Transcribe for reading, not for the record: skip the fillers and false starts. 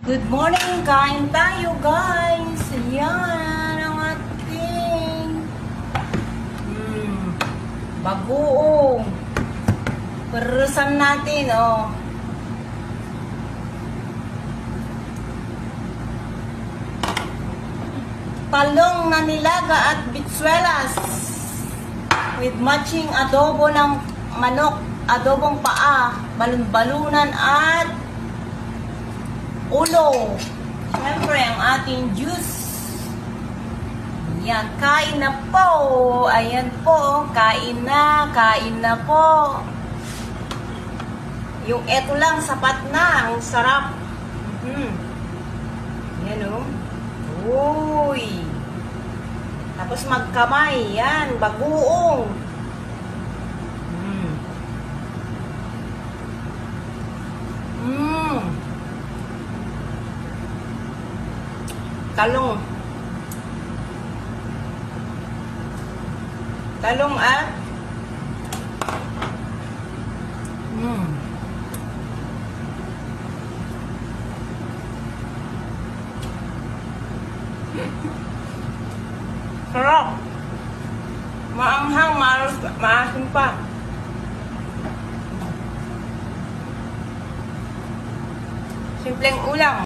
Good morning! Kain tayo, guys! Yan ang ating bagoong perusan natin, oh. Talong na nilaga at bitsuelas with matching adobo ng manok, adobong paa, balon-balunan at ulo. Siyempre, ang ating juice. Yan, kain na po. Ayan po, kain na po. Yung eto lang, sapat na. Ang sarap. Yan o. Uy. Tapos magkamay. Yan, bagoong. Talong. Talong at sarap. Maanghang, maasim pa. Simpleng ulam.